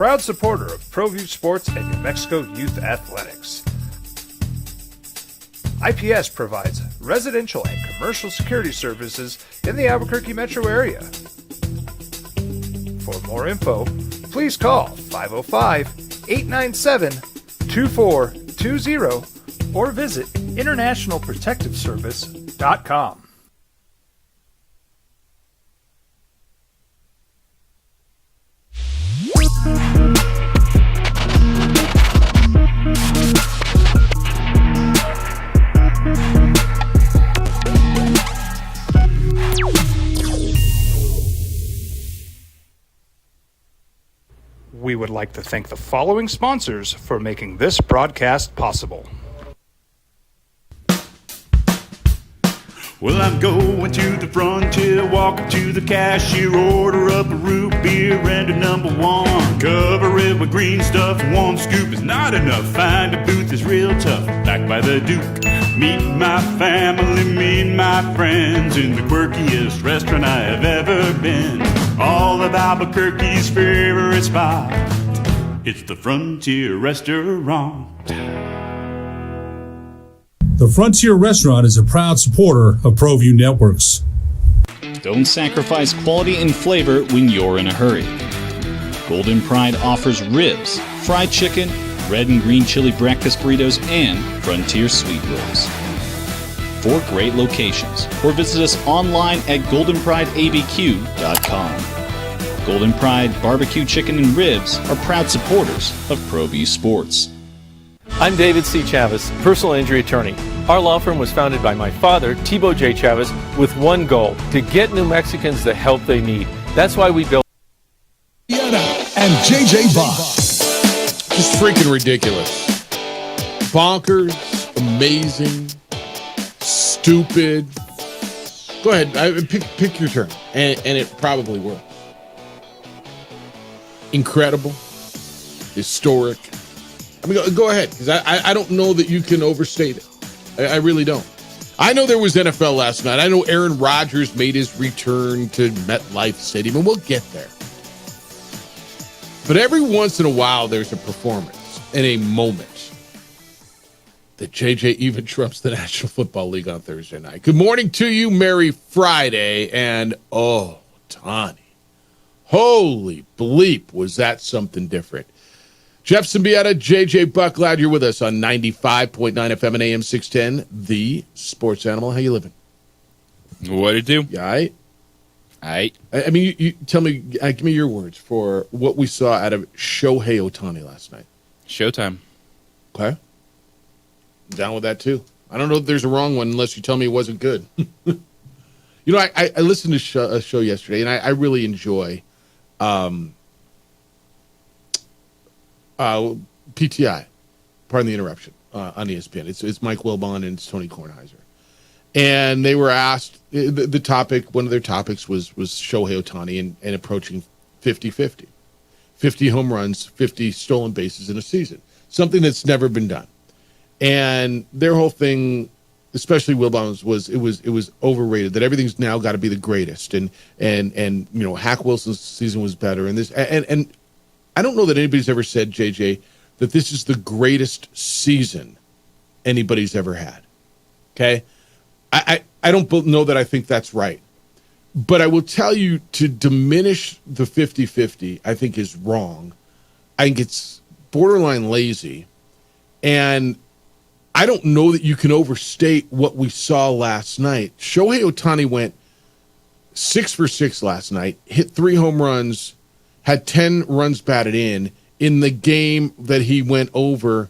Proud supporter of ProView Sports and New Mexico Youth Athletics. IPS provides residential and commercial security services in the Albuquerque metro area. For more info, please call 505-897-2420 or visit internationalprotectiveservice.com. We would like to thank the following sponsors for making this broadcast possible. Well, I'm going to the frontier, walk up to the cashier, order up a root beer and a number one. Cover it with green stuff, one scoop is not enough. Find a booth is real tough, backed by the Duke. Meet my family, meet my friends in the quirkiest restaurant I have ever been. All of Albuquerque's favorite spot, it's the Frontier Restaurant. The Frontier Restaurant is a proud supporter of ProView Networks. Don't sacrifice quality and flavor when you're in a hurry. Golden Pride offers ribs, fried chicken, red and green chili breakfast burritos, and Frontier sweet rolls. 4 great locations, or visit us online at goldenprideabq.com. Golden Pride Barbecue Chicken and Ribs are proud supporters of ProView Sports. I'm David C. Chavez, personal injury attorney. Our law firm was founded by my father, Thibaut J. Chavez, with one goal, to get New Mexicans the help they need. That's why we built and JJ Buck. Just freaking ridiculous. Bonkers, amazing, stupid. Go ahead, pick your turn, and it probably will. Incredible, historic. I mean, go ahead, because I don't know that you can overstate it. I really don't. I know there was NFL last night. I know Aaron Rodgers made his return to MetLife Stadium, and we'll get there. But every once in a while, there's a performance and a moment that JJ even trumps the National Football League on Thursday night. Good morning to you. Merry Friday. And, oh, Tani. Holy bleep, was that something different. Jeff Symbieta, JJ Buck, glad you're with us on 95.9 FM and AM 610, the Sports Animal. How you living? What it do? You all right? All right. I mean, you tell me, give me your words for what we saw out of Shohei Ohtani last night. Showtime. Okay. I'm down with that, too. I don't know if there's a wrong one unless you tell me it wasn't good. You know, I listened to a show yesterday, and I really enjoy PTI, pardon the interruption, on ESPN. It's Mike Wilbon and it's Tony Kornheiser. And they were asked, the topic, one of their topics was Shohei Ohtani and approaching 50-50. 50 home runs, 50 stolen bases in a season. Something that's never been done. And their whole thing, especially Wilbon's, was it was overrated, that everything's now got to be the greatest. And you know, Hack Wilson's season was better. And this and I don't know that anybody's ever said, JJ, that this is the greatest season anybody's ever had. Okay? I don't know that I think that's right. But I will tell you, to diminish the 50-50, I think is wrong. I think it's borderline lazy. And I don't know that you can overstate what we saw last night. Shohei Ohtani went 6 for 6 last night, hit 3 home runs, had 10 runs batted in the game that he went over.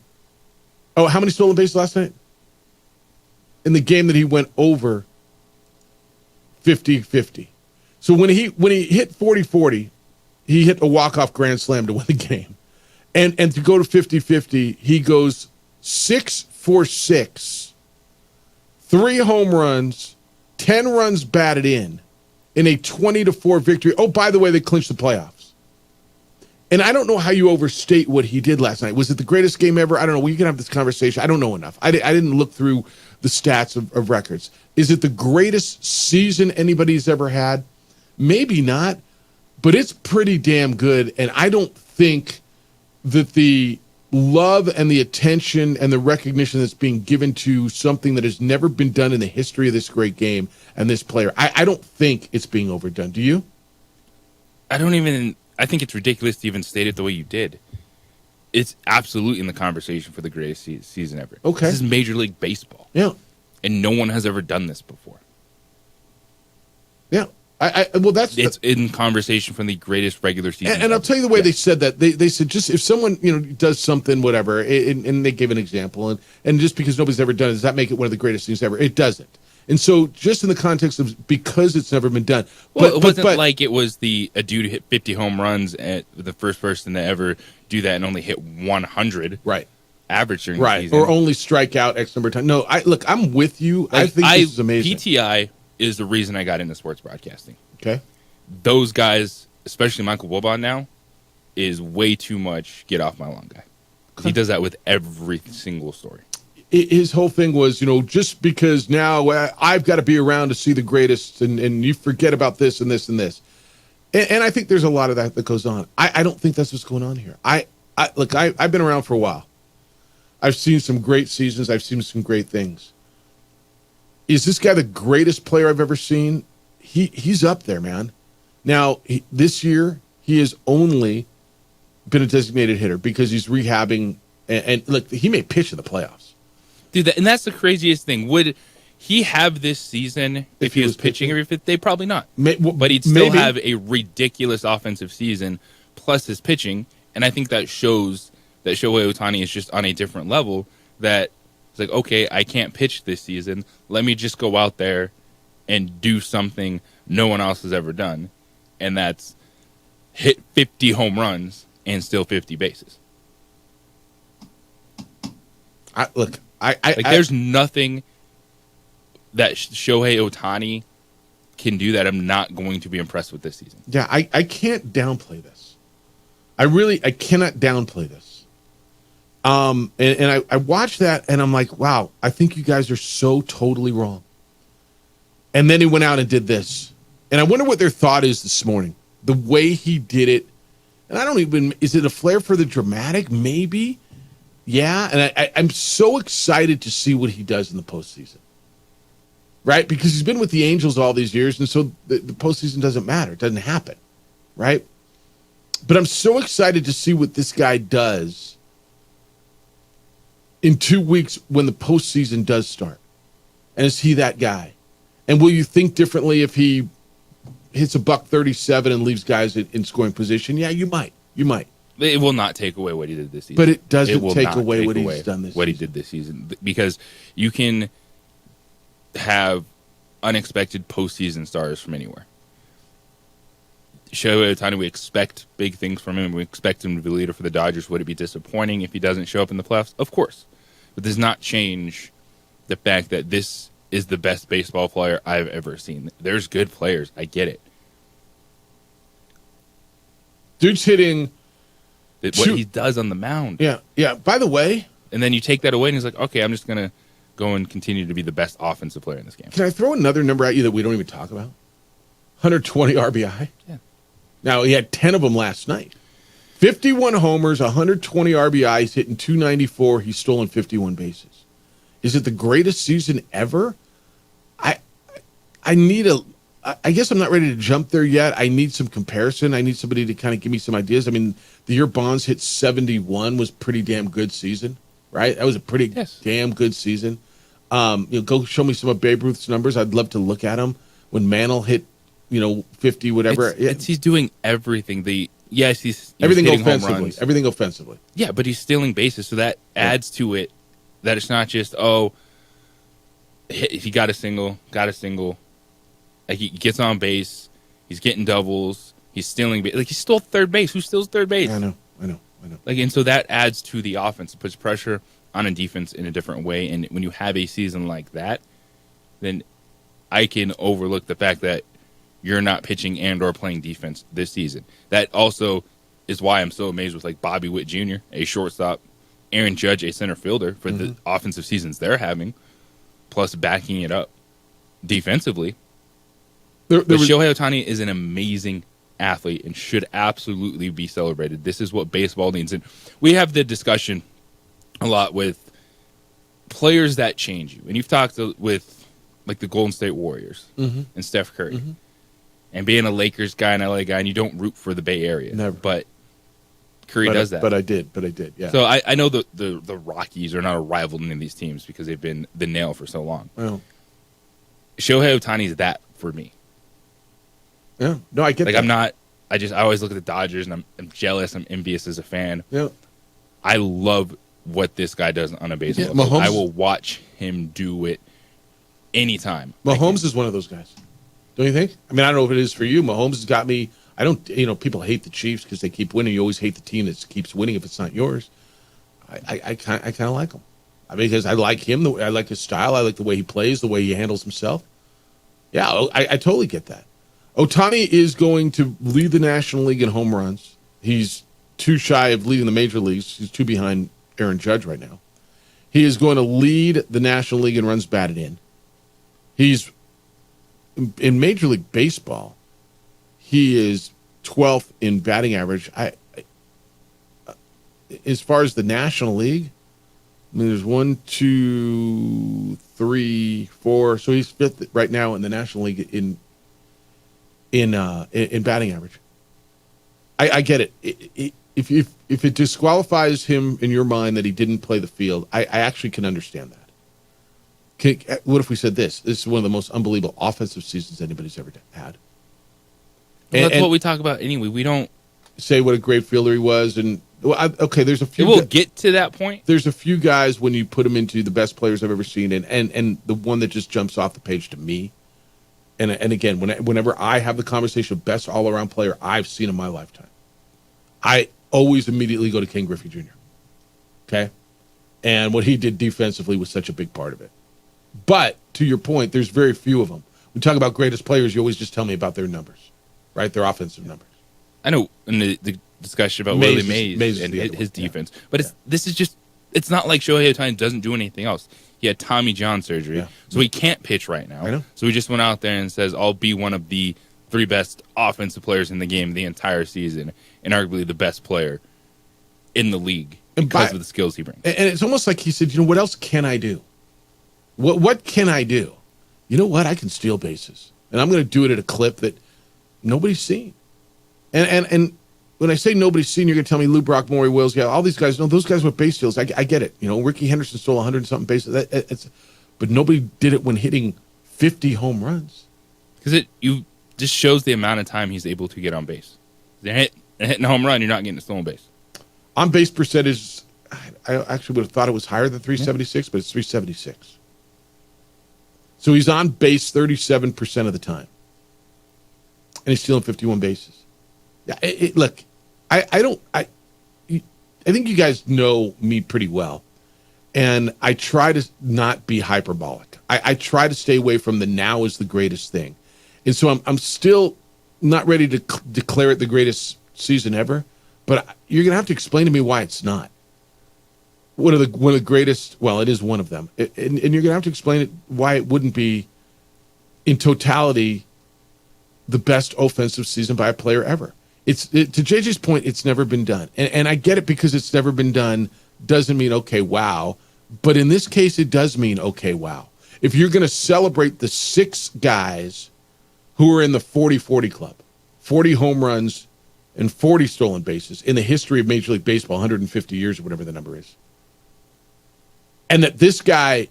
Oh, how many stolen bases last night? In the game that he went over 50-50. So when he hit 40-40, he hit a walk-off grand slam to win the game. And to go to 50-50, he goes 6 for 6, 3 home runs, 10 runs batted in a 20-4 victory. Oh, by the way, they clinched the playoffs. And I don't know how you overstate what he did last night. Was it the greatest game ever? I don't know. We can have this conversation. I don't know enough. I didn't look through the stats of records. Is it the greatest season anybody's ever had? Maybe not, but it's pretty damn good. And I don't think that the love and the attention and the recognition that's being given to something that has never been done in the history of this great game and this player, I don't think it's being overdone. Do you? I think it's ridiculous to even state it the way you did. It's absolutely in the conversation for the greatest season ever. Okay. This is Major League Baseball. Yeah. And no one has ever done this before. Yeah. It's in conversation from the greatest regular season. And I'll tell you the way they said that. They said just if someone does something, whatever, and they gave an example, and just because nobody's ever done it, does that make it one of the greatest things ever? It doesn't. And so, just in the context of because it's never been done, well, it wasn't like it was a dude who hit 50 home runs and the first person to ever do that and only hit 100 average during the season, or only strike out X number of times. No, I'm with you. I think this is amazing. PTI is the reason I got into sports broadcasting. Okay, those guys, especially Michael Wilbon now, is way too much get off my lawn guy. He does that with every single story. His whole thing was, just because now I've got to be around to see the greatest, and you forget about this and this and this. And I think there's a lot of that goes on. I don't think that's what's going on here. I've been around for a while. I've seen some great seasons. I've seen some great things. Is this guy the greatest player I've ever seen? He's up there, man. Now, this year, he has only been a designated hitter because he's rehabbing. And look, he may pitch in the playoffs. Dude, and that's the craziest thing. Would he have this season if he was pitching every fifth day? Probably not. But he'd still have a ridiculous offensive season plus his pitching. And I think that shows that Shohei Ohtani is just on a different level, that it's like, okay, I can't pitch this season. Let me just go out there and do something no one else has ever done. And that's hit 50 home runs and still 50 bases. There's nothing that Shohei Ohtani can do that I'm not going to be impressed with this season. Yeah, I can't downplay this. I cannot downplay this. And I watched that and I'm like, wow, I think you guys are so totally wrong. And then he went out and did this. And I wonder what their thought is this morning. The way he did it. And is it a flair for the dramatic? Maybe. Yeah, and I'm so excited to see what he does in the postseason, right? Because he's been with the Angels all these years, and so the postseason doesn't matter. It doesn't happen, right? But I'm so excited to see what this guy does in 2 weeks when the postseason does start. And is he that guy? And will you think differently if he hits $137 and leaves guys in scoring position? Yeah, you might. You might. It will not take away what he did this season. But it doesn't take away what he's done this season. What he did this season. Because you can have unexpected postseason stars from anywhere. Shohei Ohtani, we expect big things from him. We expect him to be a leader for the Dodgers. Would it be disappointing if he doesn't show up in the playoffs? Of course. But does not change the fact that this is the best baseball player I've ever seen. There's good players. I get it. Dude's hitting... What he does on the mound. Yeah. By the way... And then you take that away and he's like, okay, I'm just going to go and continue to be the best offensive player in this game. Can I throw another number at you that we don't even talk about? 120 RBI. Yeah. Now, he had 10 of them last night. 51 homers, 120 RBIs, hitting 294. He's stolen 51 bases. Is it the greatest season ever? I guess I'm not ready to jump there yet. I need some comparison. I need somebody to kind of give me some ideas. I mean, the year Bonds hit 71 was pretty damn good season, right? That was a pretty damn good season. Go show me some of Babe Ruth's numbers. I'd love to look at them. When Mantle hit, 50, whatever. He's doing everything. He's everything hitting offensively. home runs. Everything offensively. Yeah, but he's stealing bases, so that adds to it. That it's not just he got a single. Like he gets on base, he's getting doubles, he's stealing base. Like he stole third base. Who steals third base? I know. Like, and so that adds to the offense. It puts pressure on a defense in a different way. And when you have a season like that, then I can overlook the fact that you're not pitching and or playing defense this season. That also is why I'm so amazed with like Bobby Witt Jr., a shortstop, Aaron Judge, a center fielder, for the offensive seasons they're having, plus backing it up defensively. But Shohei Ohtani is an amazing athlete and should absolutely be celebrated. This is what baseball needs. And we have the discussion a lot with players that change you. And you've talked with like the Golden State Warriors and Steph Curry. And being a Lakers guy and LA guy, and you don't root for the Bay Area. Never. But Curry does that. But I did, yeah. So I know the Rockies are not a rival in any of these teams because they've been the nail for so long. Well, Shohei Ohtani is that for me. yeah. No, I get Like, that. I'm not, I always look at the Dodgers and I'm jealous, I'm envious as a fan. Yeah. I love what this guy does on a baseball Yeah, field. Mahomes- I will watch him do it anytime. Mahomes is one of those guys. Don't you think? I mean, I don't know if it is for you. Mahomes has got me. I don't, people hate the Chiefs because they keep winning. You always hate the team that keeps winning if it's not yours. I kind of like him. I mean, because I like him. I like his style. I like the way he plays, the way he handles himself. Yeah, I totally get that. Ohtani is going to lead the National League in home runs. He's too shy of leading the major leagues. He's too behind Aaron Judge right now. He is going to lead the National League in runs batted in. He's in Major League Baseball. He is 12th in batting average. As far as the National League, I mean, there's 1, 2, 3, 4. So he's 5th right now in the National League in batting average. I get it. If it disqualifies him in your mind that he didn't play the field, I actually can understand that. What if we said this? This is one of the most unbelievable offensive seasons anybody's ever had. Well, that's what we talk about anyway. We don't say what a great fielder he was, and okay, there's a few. We'll get to that point. There's a few guys when you put them into the best players I've ever seen, and the one that just jumps off the page to me, and again, whenever I have the conversation of best all around player I've seen in my lifetime, I always immediately go to Ken Griffey Jr. Okay, and what he did defensively was such a big part of it. But to your point, there's very few of them. We talk about greatest players. You always just tell me about their numbers, right? Their offensive numbers. I know in the discussion about Willie Mays and his defense, but this is just, it's not like Shohei Ohtani doesn't do anything else. He had Tommy John surgery, so he can't pitch right now. I know. So he just went out there and says, I'll be one of the 3 best offensive players in the game the entire season, and arguably the best player in the league because of the skills he brings. And it's almost like he said, what else can I do? What can I do? You know what? I can steal bases. And I'm going to do it at a clip that nobody's seen. And when I say nobody's seen, you're going to tell me Lou Brock, Maury Wills, all these guys. No, those guys with base steals. I get it. Ricky Henderson stole 100-something bases. But nobody did it when hitting 50 home runs. Because you just shows the amount of time he's able to get on base. Hitting a home run, you're not getting a stolen base. On base percentage, I actually would have thought it was higher than 376, but it's 376. So he's on base 37% of the time. And he's stealing 51 bases. Yeah, look, I think you guys know me pretty well. And I try to not be hyperbolic. I try to stay away from the now is the greatest thing. And so I'm still not ready to declare it the greatest season ever. But you're going to have to explain to me why it's not. One of the greatest, well, it is one of them. And you're going to have to explain it why it wouldn't be, in totality, the best offensive season by a player ever. To JJ's point, it's never been done. And I get it, because it's never been done doesn't mean, okay, wow. But in this case, it does mean, okay, wow. If you're going to celebrate the 6 guys who are in the 40-40 club, 40 home runs and 40 stolen bases in the history of Major League Baseball, 150 years or whatever the number is, and that this guy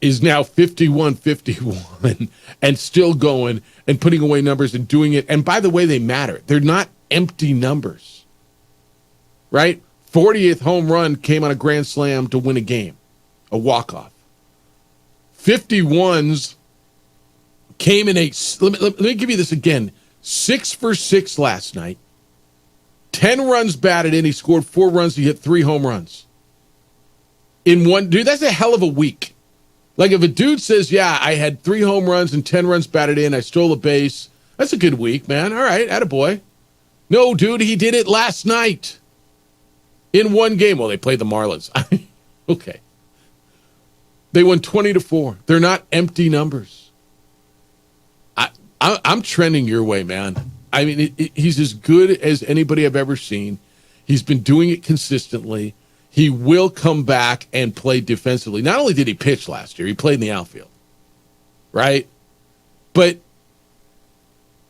is now 51-51 and still going and putting away numbers and doing it. And by the way, they matter. They're not empty numbers, right? 40th home run came on a grand slam to win a game, a walk-off. 51s came in let me give you this again. 6 for 6 last night. 10 runs batted in. He scored 4 runs. He hit 3 home runs. In one, dude, that's a hell of a week. Like, if a dude says, yeah, I had 3 home runs and 10 runs batted in, I stole a base, that's a good week, man. All right, attaboy. No, dude, he did it last night. In one game. Well, they played the Marlins. Okay. They won 20-4. They're not empty numbers. I'm trending your way, man. I mean, he's as good as anybody I've ever seen. He's been doing it consistently. He will come back and play defensively. Not only did he pitch last year, he played in the outfield, right? But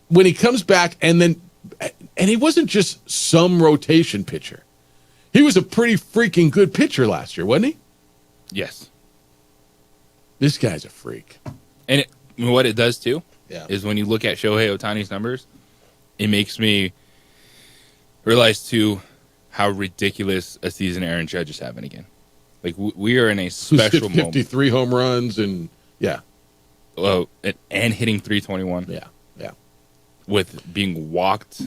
when he comes back and he wasn't just some rotation pitcher. He was a pretty freaking good pitcher last year, wasn't he? Yes. This guy's a freak. And what it does, too, Yeah. is when you look at Shohei Ohtani's numbers, it makes me realize, too, how ridiculous a season Aaron Judge is having again. Like, we are in a special Who's hit 53 moment. home runs and, yeah. And hitting 321. Yeah. With being walked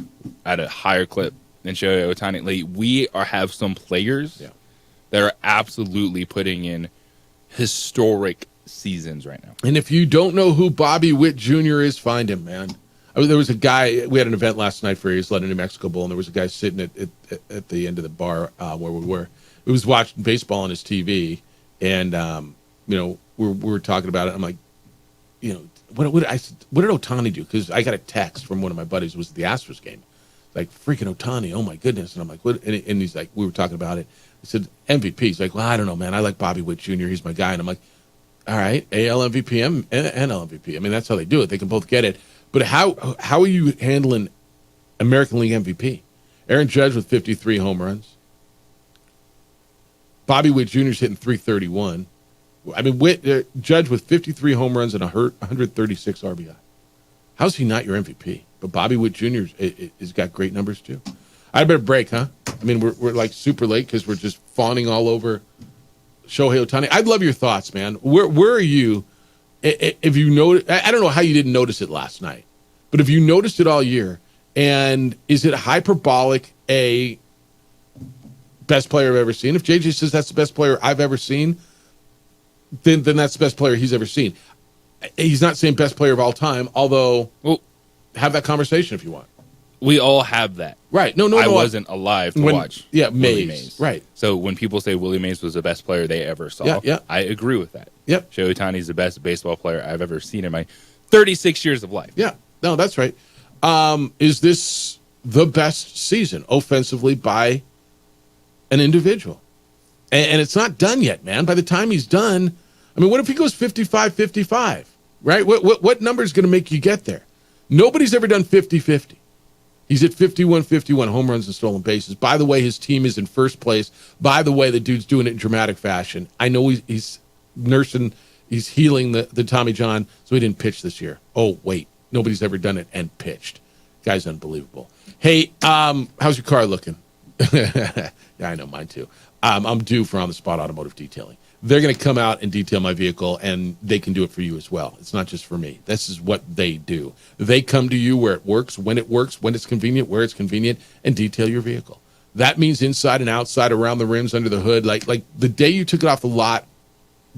at a higher clip than Shohei Ohtani. Like, we have some players that are absolutely putting in historic seasons right now. And if you don't know who Bobby Witt Jr. is, find him, man. There was a guy, we had an event last night for his London, New Mexico Bowl, and there was a guy sitting at the end of the bar where we were. He was watching baseball on his TV, and, we were talking about it. I'm like, what did Ohtani do? Because I got a text from one of my buddies. It was the Astros game. Like, freaking Ohtani, oh my goodness. And I'm like, what? And he's like, we were talking about it. I said, MVP. He's like, well, I don't know, man. I like Bobby Witt Jr. He's my guy. And I'm like, all right, AL MVP and NL MVP. I mean, that's how they do it. They can both get it. But how are you handling American League MVP? Aaron Judge with 53 home runs. Bobby Witt Jr.'s hitting 331. I mean, Judge with 53 home runs and 136 RBI. How's he not your MVP? But Bobby Witt Jr. has got great numbers too. I better break, huh? I mean, we're like super late because we're just fawning all over Shohei Ohtani. I'd love your thoughts, man. Where are you? If you notice, I don't know how you didn't notice it last night, but if you noticed it all year, and is it hyperbolic? A best player I've ever seen. If JJ says that's the best player I've ever seen, then that's the best player he's ever seen. He's not saying best player of all time, although have that conversation if you want. We all have that. Right. No. I wasn't alive to watch. Yeah, Willie Mays. Right. So when people say Willie Mays was the best player they ever saw, I agree with that. Yep. Shohei Ohtani's the best baseball player I've ever seen in my 36 years of life. Yeah. No, that's right. Is this the best season offensively by an individual? And it's not done yet, man. By the time he's done, I mean, what if he goes 55-55, right? What number is going to make you get there? Nobody's ever done 50-50. He's at 51-51 home runs and stolen bases. By the way, his team is in first place. By the way, the dude's doing it in dramatic fashion. I know he's nursing, he's healing the Tommy John, so he didn't pitch this year. Oh, wait. Nobody's ever done it and pitched. Guy's unbelievable. Hey, how's your car looking? Yeah, I know, mine too. I'm due for On the Spot Automotive Detailing. They're going to come out and detail my vehicle, and they can do it for you as well. It's not just for me. This is what they do. They come to you where it works, when it's convenient, where it's convenient, and detail your vehicle. That means inside and outside, around the rims, under the hood. Like the day you took it off the lot,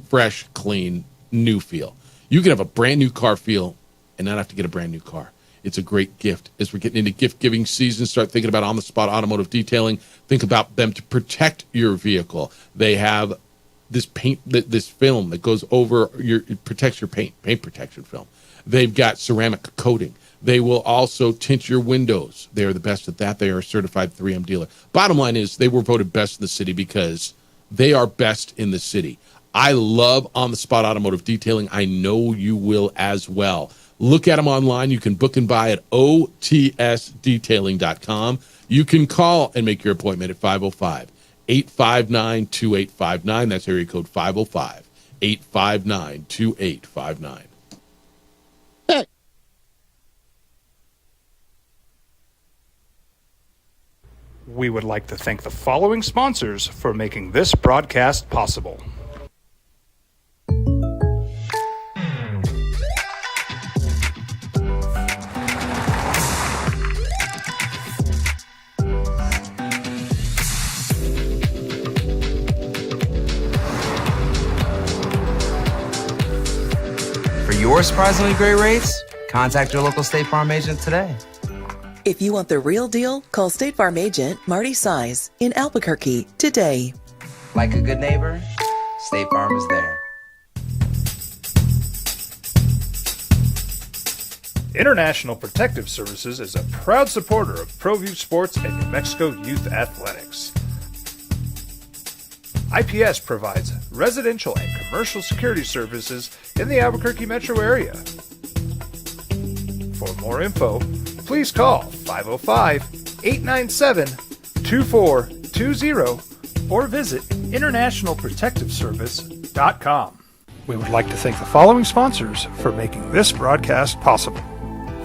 fresh, clean, new feel. You can have a brand new car feel and not have to get a brand new car. It's a great gift. As we're getting into gift-giving season, start thinking about On the Spot Automotive Detailing. Think about them to protect your vehicle. They have this paint, this film that goes over it protects your paint protection film. They've got ceramic coating. They will also tint your windows. They are the best at that. They are a certified 3M dealer. Bottom line is they were voted best in the city because they are best in the city. I love On the Spot Automotive Detailing. I know you will as well. Look at them online. You can book and buy at otsdetailing.com. You can call and make your appointment at 505-859-2859. That's area code 505-859-2859. Hey. We would like to thank the following sponsors for making this broadcast possible. For your surprisingly great rates, contact your local State Farm agent today. If you want the real deal, call State Farm agent Marty Size in Albuquerque today. Like a good neighbor, State Farm is there. International Protective Services is a proud supporter of ProView Sports and New Mexico Youth Athletics. IPS provides residential and commercial security services in the Albuquerque metro area. For more info, please call 505-897-2420 or visit internationalprotectiveservice.com. We would like to thank the following sponsors for making this broadcast possible.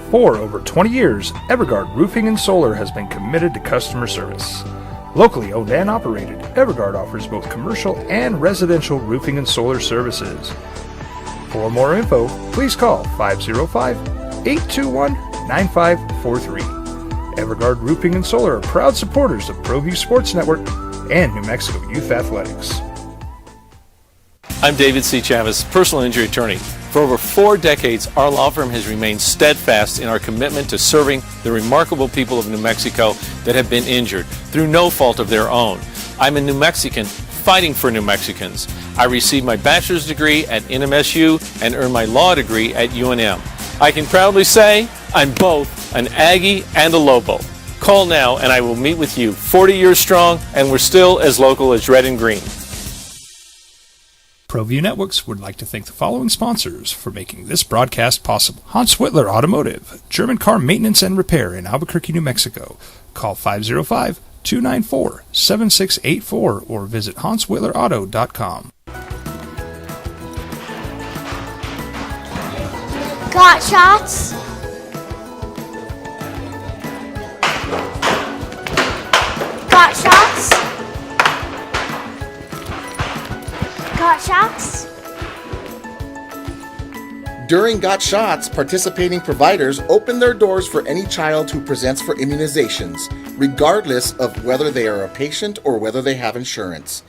For over 20 years, Evergard Roofing and Solar has been committed to customer service. Locally owned and operated, Evergard offers both commercial and residential roofing and solar services. For more info, please call 505-821-9543. Evergard Roofing and Solar are proud supporters of ProView Sports Network and New Mexico Youth Athletics. I'm David C. Chavez, personal injury attorney. For over 4 decades, our law firm has remained steadfast in our commitment to serving the remarkable people of New Mexico that have been injured through no fault of their own. I'm a New Mexican fighting for New Mexicans. I received my bachelor's degree at NMSU and earned my law degree at UNM. I can proudly say I'm both an Aggie and a Lobo. Call now and I will meet with you. 40 years strong and we're still as local as red and green. ProView Networks would like to thank the following sponsors for making this broadcast possible. Hans Whitler Automotive, German car maintenance and repair in Albuquerque, New Mexico. Call 505-294-7684 or visit HansWhitlerAuto.com. Got shots? Got shots? Got shots? During Got Shots, participating providers open their doors for any child who presents for immunizations, regardless of whether they are a patient or whether they have insurance.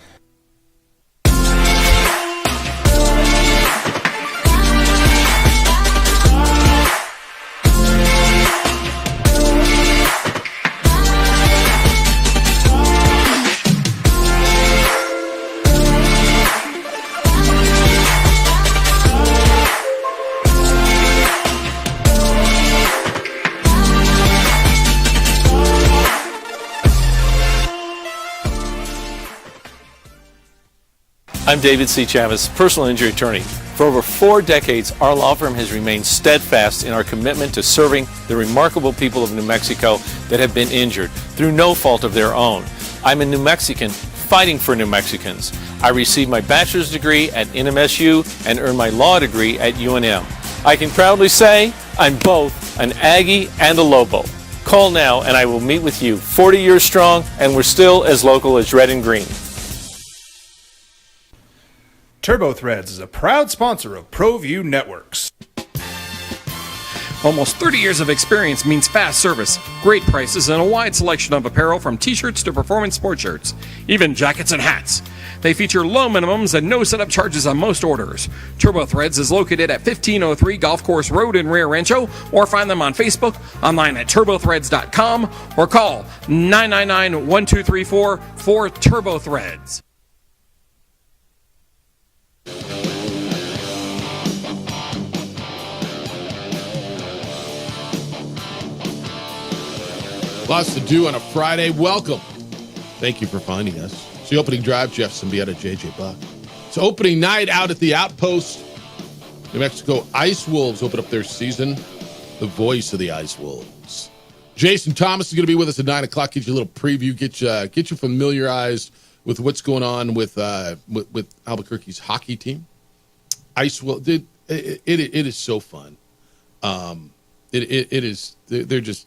I'm David C. Chavez, personal injury attorney. For over 4 decades, our law firm has remained steadfast in our commitment to serving the remarkable people of New Mexico that have been injured through no fault of their own. I'm a New Mexican fighting for New Mexicans. I received my bachelor's degree at NMSU and earned my law degree at UNM. I can proudly say I'm both an Aggie and a Lobo. Call now and I will meet with you. 40 years strong and we're still as local as red and green. Turbo Threads is a proud sponsor of ProView Networks. Almost 30 years of experience means fast service, great prices, and a wide selection of apparel from t-shirts to performance sport shirts, even jackets and hats. They feature low minimums and no setup charges on most orders. Turbo Threads is located at 1503 Golf Course Road in Rio Rancho, or find them on Facebook, online at turbothreads.com, or call 999-1234 for Turbo Threads. Lots to do on a Friday. Welcome. Thank you for finding us. It's the opening drive. Jeff Symbieta, JJ Buck. It's opening night out at the Outpost. New Mexico Ice Wolves open up their season. The voice of the Ice Wolves. Jason Thomas is going to be with us at 9 o'clock. Get you a little preview. Get you familiarized with what's going on with Albuquerque's hockey team. Ice Wolves. It is so fun. It is. They're just.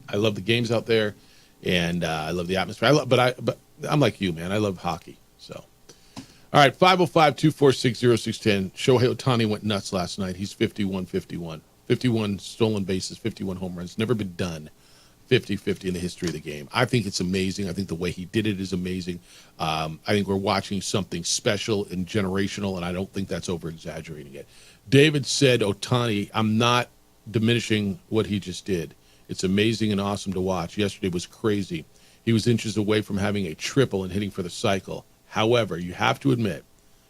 I love the games out there, and I love the atmosphere. But I'm like you, man. I love hockey. So, all right, 505-246-0610. Shohei Ohtani went nuts last night. He's 51-51. 51 stolen bases, 51 home runs. Never been done 50-50 in the history of the game. I think it's amazing. I think the way he did it is amazing. I think we're watching something special and generational, and I don't think that's over-exaggerating it. David said, Ohtani, I'm not diminishing what he just did. It's amazing and awesome to watch. Yesterday was crazy. He was inches away from having a triple and hitting for the cycle. However, you have to admit,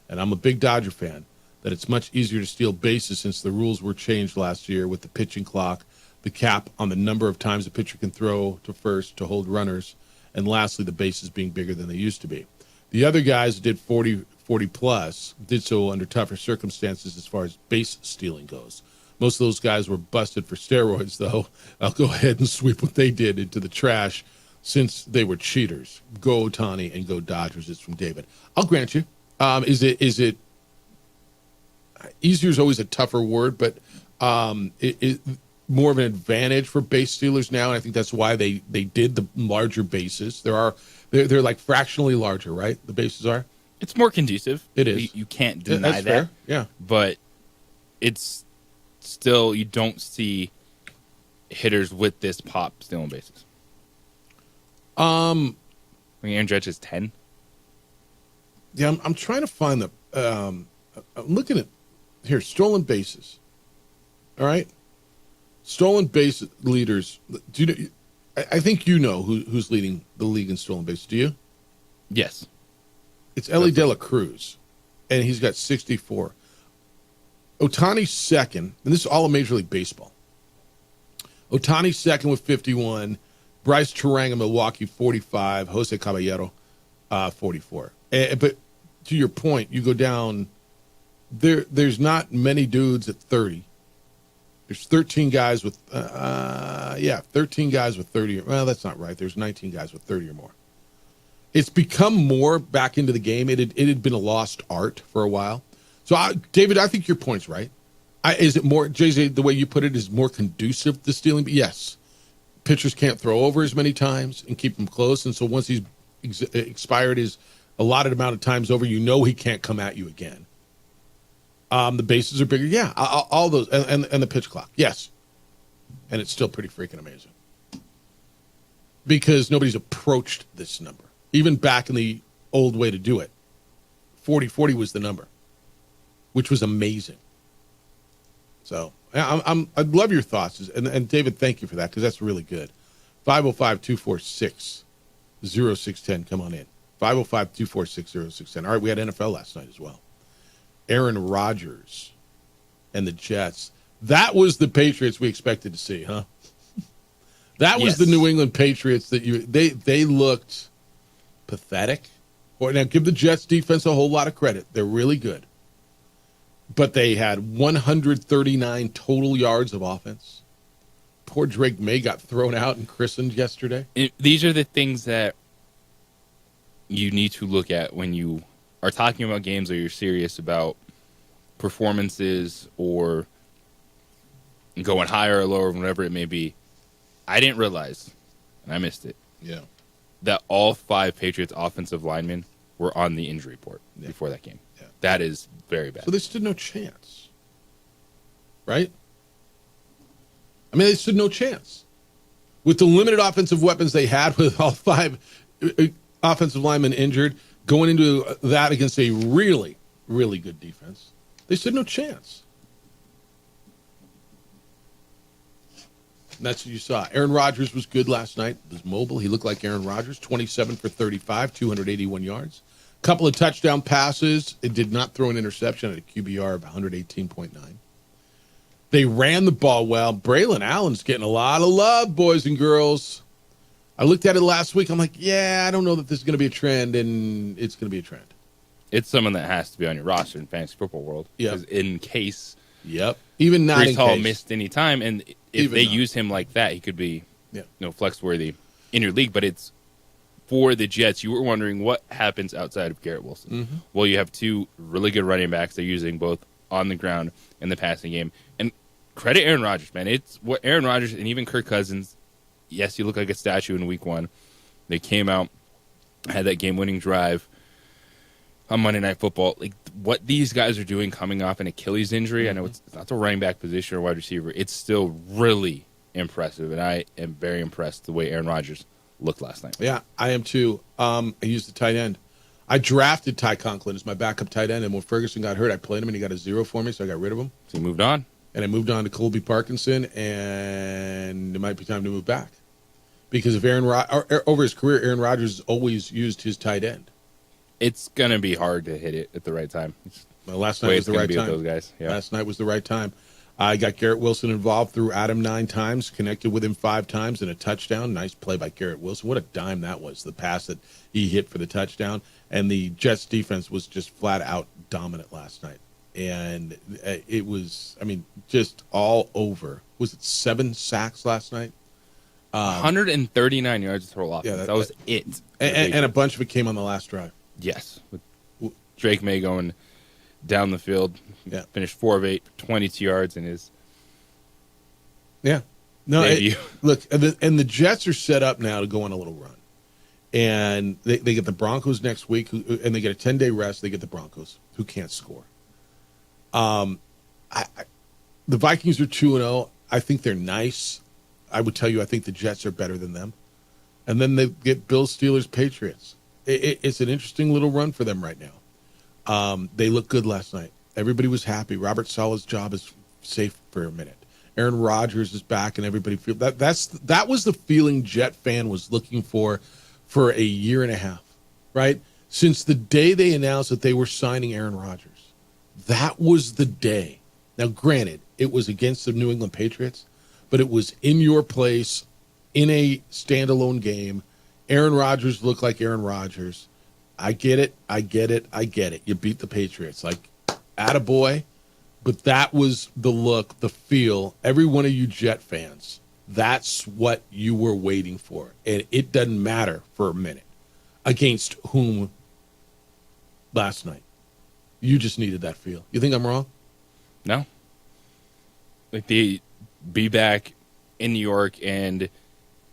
and I'm a big Dodger fan, that it's much easier to steal bases since the rules were changed last year with the pitching clock, the cap on the number of times a pitcher can throw to first to hold runners, and lastly, the bases being bigger than they used to be. The other guys who did 40 plus did so under tougher circumstances as far as base stealing goes. Most of those guys were busted for steroids, though. I'll go ahead and sweep what they did into the trash since they were cheaters. Go Ohtani and go Dodgers. It's from David. I'll grant you. Is it easier is always a tougher word, but it more of an advantage for base stealers now, and I think that's why they did the larger bases. They're like fractionally larger, right? The bases are. It's more conducive. It is. You can't deny that's that. Fair. Yeah, but it's still, you don't see hitters with this pop stealing bases. I mean, Aaron Judge is 10. Yeah, I'm trying to find the. I'm looking at here stolen bases. All right, stolen base leaders. Do you know? I think you know who's leading the league in stolen bases. Do you? Yes. It's Ellie De La Cruz, and he's got 64. Ohtani's second, and this is all of Major League Baseball. Ohtani's second with 51. Bryce Terang of Milwaukee, 45. Jose Caballero, 44. But to your point, you go down, there's not many dudes at 30. There's 13 guys with, 13 guys with 30. Well, that's not right. There's 19 guys with 30 or more. It's become more back into the game. It had been a lost art for a while. So, David, I think your point's right. Is it more, JJ, the way you put it, is more conducive to stealing? Yes. Pitchers can't throw over as many times and keep them close. And so once he's expired his allotted amount of times over, you know he can't come at you again. The bases are bigger. Yeah, all those. And the pitch clock. Yes. And it's still pretty freaking amazing. Because nobody's approached this number. Even back in the old way to do it. 40 was the number. Which was amazing. So I'd love your thoughts. And David, thank you for that, because that's really good. 505-246-0610. Come on in. 505-246-0610. All right, we had NFL last night as well. Aaron Rodgers and the Jets. That was the Patriots we expected to see, huh? That was the New England Patriots that they looked pathetic. Now, give the Jets defense a whole lot of credit. They're really good. But they had 139 total yards of offense. Poor Drake May got thrown out and christened yesterday. These are the things that you need to look at when you are talking about games or you're serious about performances or going higher or lower, whatever it may be. I didn't realize, and I missed it, that all 5 Patriots offensive linemen were on the injury report before that game. Yeah. That is very bad. So they stood no chance, right? I mean, they stood no chance. With the limited offensive weapons they had, with all 5 offensive linemen injured, going into that against a really, really good defense, they stood no chance. And that's what you saw. Aaron Rodgers was good last night. He was mobile. He looked like Aaron Rodgers, 27 for 35, 281 yards. Couple of touchdown passes. It did not throw an interception at a QBR of 118.9. They ran the ball well. Braylon Allen's getting a lot of love, boys and girls. I looked at it last week. I'm like, I don't know that this is going to be a trend, and it's going to be a trend. It's someone that has to be on your roster in fantasy football world. Because in case even not Breece Hall missed any time, and if they use him like that, he could be flex-worthy in your league. But it's for the Jets. You were wondering what happens outside of Garrett Wilson. Mm-hmm. Well, you have 2 really good running backs. They're using both on the ground and the passing game. And credit Aaron Rodgers, man. It's what Aaron Rodgers and even Kirk Cousins, yes, you look like a statue in week 1. They came out, had that game-winning drive on Monday Night Football. Like, what these guys are doing coming off an Achilles injury, I know it's not the running back position or wide receiver. It's still really impressive, and I am very impressed the way Aaron Rodgers looked last night. Yeah, I am too. I used the tight end. I drafted Ty Conklin as my backup tight end, and when Ferguson got hurt, I played him, and he got a 0 for me, so I got rid of him. So you moved on? And I moved on to Colby Parkinson, and it might be time to move back. Because if over his career, Aaron Rodgers has always used his tight end. It's going to be hard to hit it at the right time. Well, last night was the right time. Those guys. Yeah. Last night was the right time. I got Garrett Wilson involved, threw Adam 9 times, connected with him 5 times, and a touchdown. Nice play by Garrett Wilson. What a dime that was, the pass that he hit for the touchdown. And the Jets defense was just flat out dominant last night. And it was, just all over. Was it 7 sacks last night? 139 yards of total offense. Yeah, that was it. And a bunch of it came on the last drive. Yes. With Drake May going down the field. Yeah. Finished 4 of 8, 22 yards in his debut. Look, and the Jets are set up now to go on a little run. And they get the Broncos next week, and they get a 10-day rest. They get the Broncos, who can't score. The Vikings are 2-0. I think they're nice. I would tell you I think the Jets are better than them. And then they get Bills, Steelers, Patriots. It's an interesting little run for them right now. They looked good last night. Everybody was happy. Robert Saleh's job is safe for a minute. Aaron Rodgers is back, and everybody feels that was the feeling Jet fan was looking for a year and a half, right? Since the day they announced that they were signing Aaron Rodgers, that was the day. Now, granted, it was against the New England Patriots, but it was in your place in a standalone game. Aaron Rodgers looked like Aaron Rodgers. I get it. You beat the Patriots. Like, attaboy. But that was the look, the feel. Every one of you Jet fans, that's what you were waiting for. And it doesn't matter for a minute against whom last night. You just needed that feel. You think I'm wrong? No. Like, they be back in New York, and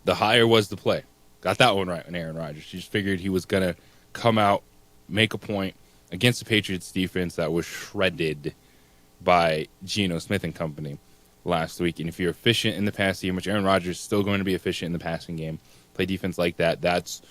the hire was the play. Got that one right on Aaron Rodgers. She just figured he was going to come out, make a point against the Patriots defense that was shredded by Geno Smith and company last week. And if you're efficient in the passing game, which Aaron Rodgers is still going to be efficient in the passing game, play defense like that, that's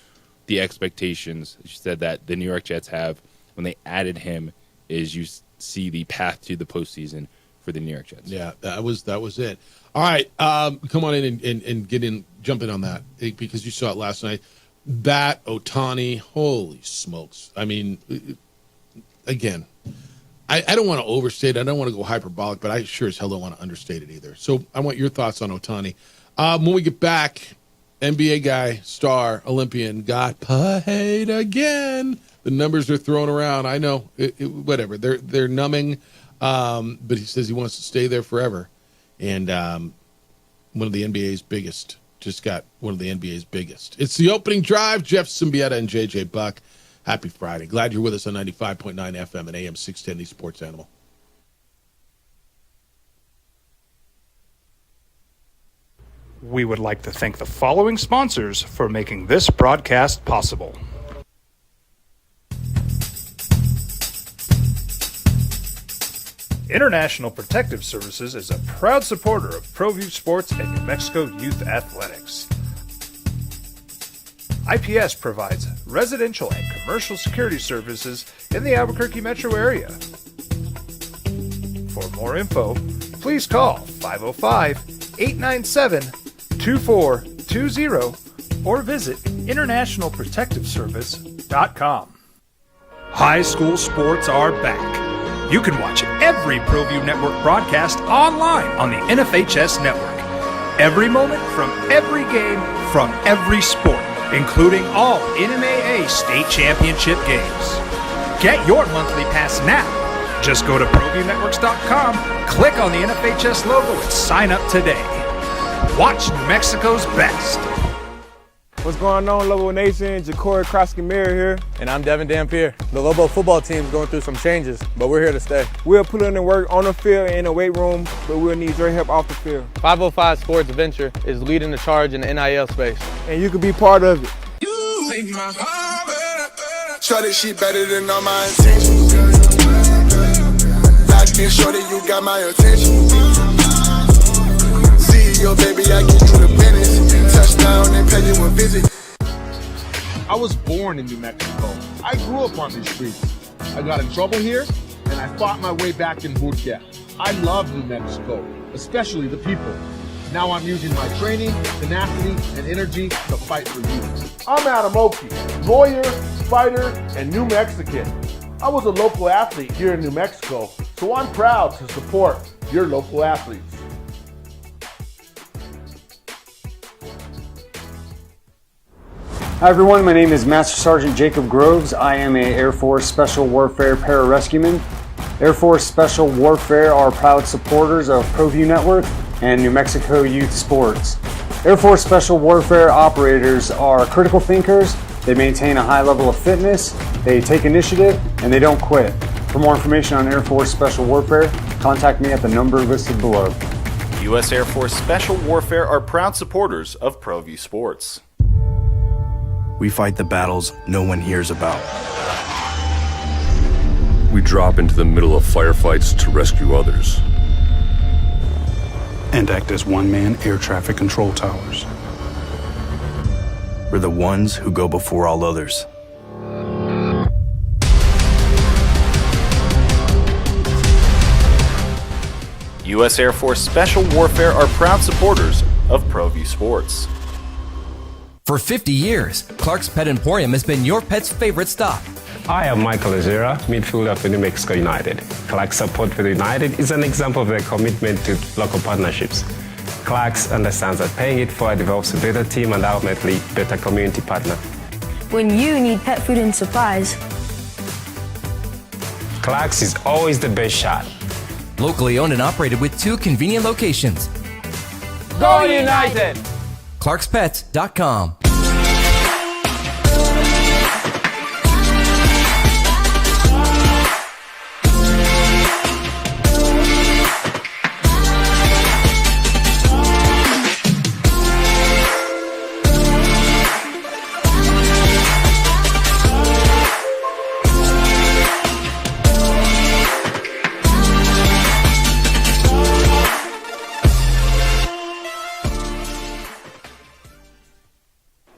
the expectations, she said, that the New York Jets have when they added him, is you see the path to the postseason for the New York Jets. Yeah, that was it. All right, come on in and jump in on that, because you saw it last night. That Ohtani, holy smokes. I mean, again, I don't want to overstate it. I don't want to go hyperbolic, but I sure as hell don't want to understate it either. So I want your thoughts on Ohtani. When we get back, NBA guy, star, Olympian, got paid again. The numbers are thrown around. I know, whatever. They're numbing, but he says he wants to stay there forever. And one of the NBA's biggest, just got one of the NBA's biggest. It's the opening drive. Jeff Symbieta and JJ Buck. Happy Friday. Glad you're with us on 95.9 FM and AM 610, the Sports Animal. We would like to thank the following sponsors for making this broadcast possible. International Protective Services is a proud supporter of ProView Sports and New Mexico Youth Athletics. IPS provides residential and commercial security services in the Albuquerque metro area. For more info, please call 505-897-2420 or visit internationalprotectiveservice.com. High school sports are back. You can watch every ProView Network broadcast online on the NFHS network. Every moment from every game from every sport, including all NMAA state championship games. Get your monthly pass now. Just go to ProViewNetworks.com, click on the NFHS logo, and sign up today. Watch New Mexico's best. What's going on, Lobo Nation? Ja'Cory Krosky-Mirror here. And I'm Devin Dampier. The Lobo football team is going through some changes, but we're here to stay. We'll put in the work on the field and in the weight room, but we'll need your help off the field. 505 Sports Venture is leading the charge in the NIL space. And you can be part of it. You make my heart better. Shorty, she better than all my intentions. Locked in, shorty, you got my attention. CEO, baby, I get you the business. Touchdown and pay you a visit. I was born in New Mexico. I grew up on these streets. I got in trouble here, and I fought my way back in boot camp. I love New Mexico, especially the people. Now I'm using my training, tenacity, and energy to fight for you. I'm Adam Oki, lawyer, fighter, and New Mexican. I was a local athlete here in New Mexico, so I'm proud to support your local athletes. Hi everyone, my name is Master Sergeant Jacob Groves. I am a Air Force Special Warfare Pararescueman. Air Force Special Warfare are proud supporters of ProView Network and New Mexico Youth Sports. Air Force Special Warfare operators are critical thinkers. They maintain a high level of fitness, they take initiative, and they don't quit. For more information on Air Force Special Warfare, contact me at the number listed below. U.S. Air Force Special Warfare are proud supporters of ProView Sports. We fight the battles no one hears about. We drop into the middle of firefights to rescue others. And act as one-man air traffic control towers. We're the ones who go before all others. U.S. Air Force Special Warfare are proud supporters of ProView Sports. For 50 years, Clark's Pet Emporium has been your pet's favorite stop. I am Michael Azera, midfielder for New Mexico United. Clark's support for the United is an example of their commitment to local partnerships. Clark's understands that paying it forward develops a better team and ultimately better community partner. When you need pet food and supplies, Clark's is always the best shot. Locally owned and operated with 2 convenient locations. Go United! ClarksPets.com.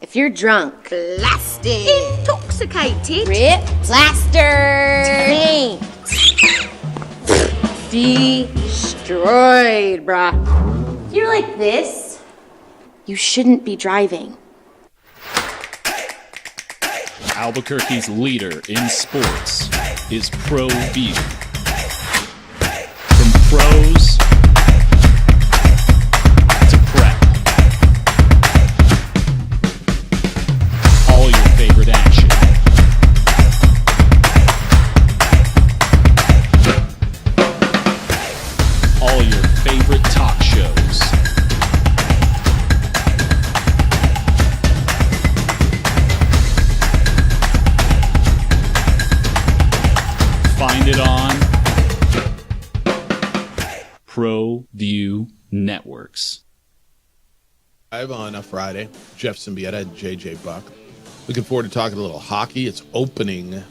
If you're drunk, blasted, intoxicated, ripped, plastered, destroyed, bruh. If you're like this, you shouldn't be driving. Albuquerque's leader in sports is ProView. From pros to prep. All your favorite action. All your favorite talk shows. Find it on ProView Networks. Live on a Friday, Jeff Symbieta and JJ Buck. Looking forward to talking a little hockey. It's opening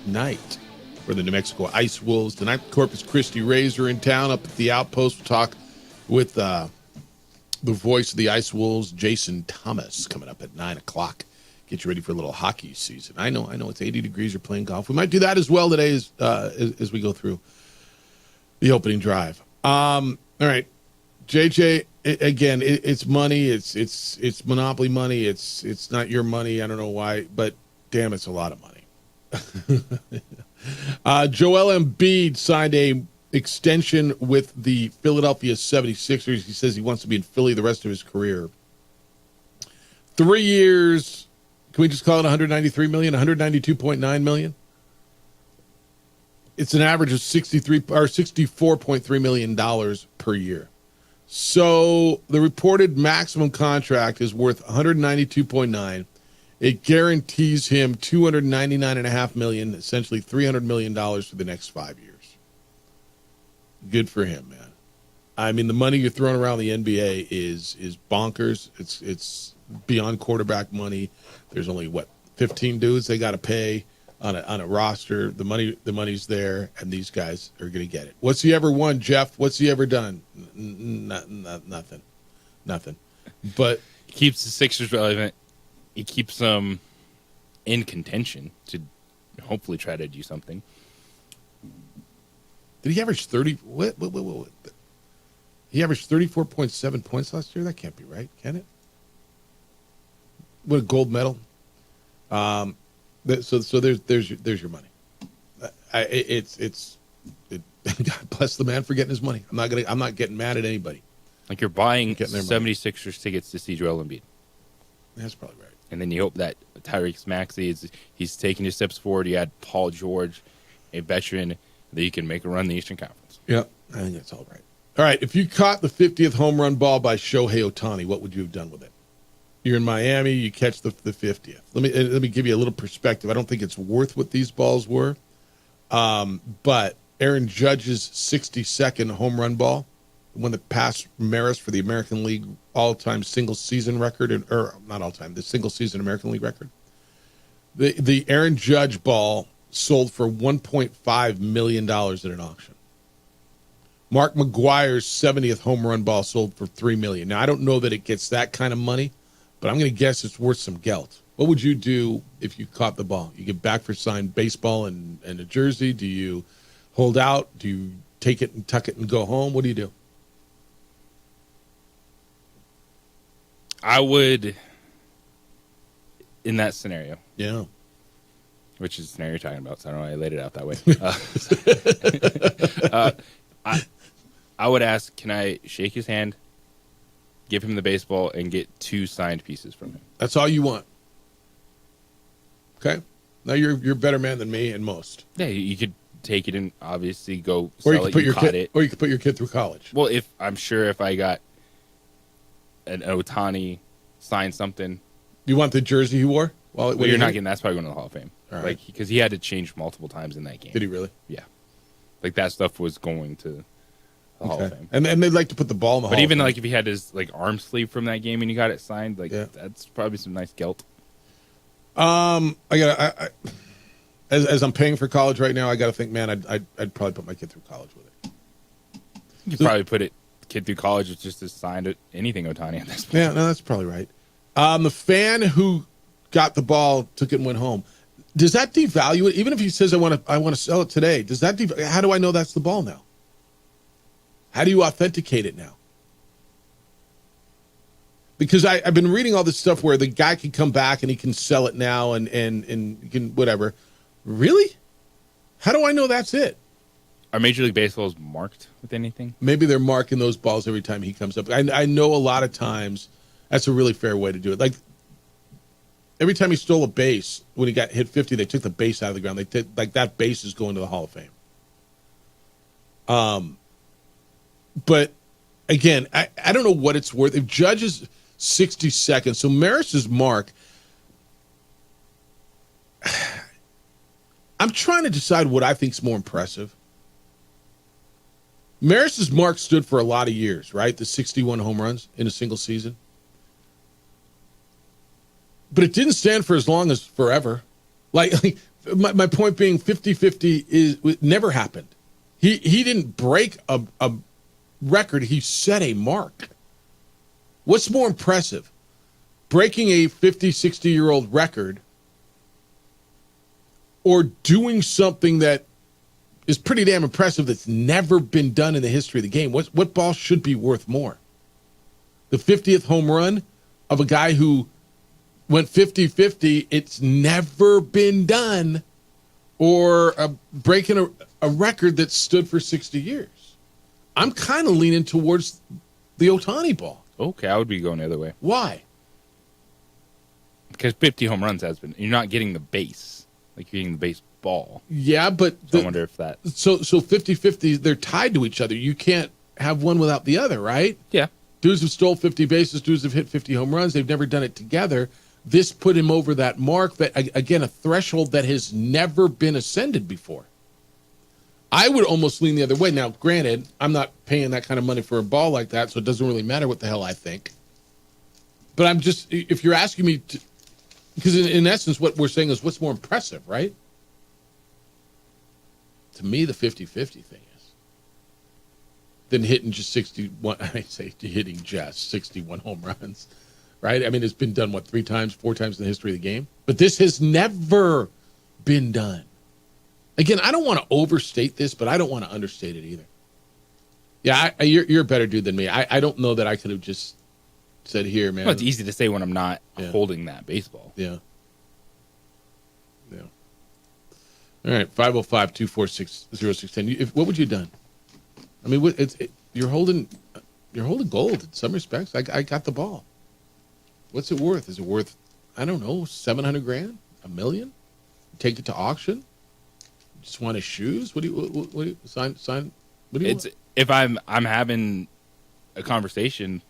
night for the New Mexico Ice Wolves. Tonight, Corpus Christi Rays are in town up at the Outpost. We'll talk with the voice of the Ice Wolves, Jason Thomas, coming up at 9 o'clock. Get you ready for a little hockey season. I know it's 80 degrees. You're playing golf. We might do that as well today as we go through the opening drive. All right, JJ. Again, it's money. It's monopoly money. It's not your money. I don't know why, but damn, it's a lot of money. Joel Embiid signed a extension with the Philadelphia 76ers. He says he wants to be in Philly the rest of his career. 3 years. Can we just call it $193 million, $192.9 million? It's an average of $64.3 million per year. So the reported maximum contract is worth $192.9. It guarantees him $299.5 million, essentially $300 million for the next 5 years. Good for him, man. I mean, the money you're throwing around the NBA is bonkers. It's beyond quarterback money. There's only 15 dudes they got to pay on a roster. The money's there, and these guys are going to get it. What's he ever won, Jeff? What's he ever done? Nothing. But he keeps the Sixers relevant. He keeps them in contention to hopefully try to do something. Did he average 30? What? He averaged 34.7 points last year. That can't be right, can it? With a gold medal. So there's your money. God bless the man for getting his money. I'm not getting mad at anybody. Like you're buying 76ers tickets to see Joel Embiid. That's probably right. And then you hope that Tyrese Maxey he's taking his steps forward. You had Paul George, a veteran, that you can make a run in the Eastern Conference. Yeah, I think that's all right. All right, if you caught the 50th home run ball by Shohei Ohtani, what would you have done with it? You're in Miami, you catch the 50th. Let me give you a little perspective. I don't think it's worth what these balls were, but Aaron Judge's 62nd home run ball, the one that passed Maris for the American League all-time single-season record, or not all-time, the single-season American League record. The Aaron Judge ball sold for $1.5 million at an auction. Mark McGwire's 70th home run ball sold for $3 million. Now, I don't know that it gets that kind of money, but I'm going to guess it's worth some gelt. What would you do if you caught the ball? You get back for signed baseball and a jersey? Do you hold out? Do you take it and tuck it and go home? What do you do? I would, in that scenario. Yeah. Which is the scenario you're talking about, so I don't know why I laid it out that way. I would ask, can I shake his hand, give him the baseball, and get 2 signed pieces from him? That's all you want. Okay. Now you're a better man than me and most. Yeah, you could take it and obviously go sell it. Or you could put your kid through college. Well, if I got an Ohtani signed something. You want the jersey he wore? Well, you're not getting. That's probably going to the Hall of Fame. Right. Like, because he had to change multiple times in that game. Did he really? Yeah. Like, that stuff was going to the Hall of Fame. And they'd like to put the ball in the Hall of Fame. But even like if he had his like arm sleeve from that game and you got it signed, like that's probably some nice gelt. As I'm paying for college right now, I got to think, man, I'd probably put my kid through college with it. You could probably put kid through college with just as signed anything Ohtani at this point. Yeah, no, that's probably right. The fan who got the ball, took it and went home. Does that devalue it? Even if he says I want to sell it today, does that how do I know that's the ball now? How do you authenticate it now? Because I've been reading all this stuff where the guy can come back and he can sell it now and you can whatever. Really? How do I know that's it? Are Major League Baseball's marked with anything? Maybe they're marking those balls every time he comes up. I know a lot of times that's a really fair way to do it. Like every time he stole a base, when he got hit 50, they took the base out of the ground. They did, like that base is going to the Hall of Fame. But again, I don't know what it's worth. If Judge is 60 seconds, so Maris's mark, I'm trying to decide what I think is more impressive. Maris's mark stood for a lot of years, right? The 61 home runs in a single season. But it didn't stand for as long as forever. Like my point being 50-50 it never happened. He didn't break a record. He set a mark. What's more impressive? Breaking a 50, 60-year-old record or doing something that is pretty damn impressive that's never been done in the history of the game? What ball should be worth more? The 50th home run of a guy who went 50-50, it's never been done, or breaking a record that stood for 60 years. I'm kind of leaning towards the Ohtani ball. Okay, I would be going the other way. Why? Because 50 home runs has been. You're not getting the base. Like, you're getting the base ball. Yeah, but so I wonder if that. So 50-50, they're tied to each other. You can't have one without the other, right? Yeah. Dudes have stole 50 bases. Dudes have hit 50 home runs. They've never done it together. This put him over that mark, that again, a threshold that has never been ascended before. I would almost lean the other way. Now, granted, I'm not paying that kind of money for a ball like that, so it doesn't really matter what the hell I think. But I'm just, if you're asking me to, because in essence, what we're saying is what's more impressive, right? To me, the 50-50 thing is. Than hitting just 61, I say hitting just 61 home runs, right? I mean, it's been done, 4 times in the history of the game? But this has never been done. Again, I don't want to overstate this, but I don't want to understate it either. Yeah, you're a better dude than me. I don't know that I could have just said, here, man. Well, it's easy to say when I'm not holding that baseball. Yeah. All right, 505-246-0610. What would you have done? I mean, you're holding gold in some respects. I got the ball. What's it worth? Is it worth, I don't know, $700,000, $1 million? Take it to auction? Just want his shoes? What do you sign? What do you want? If I'm having a conversation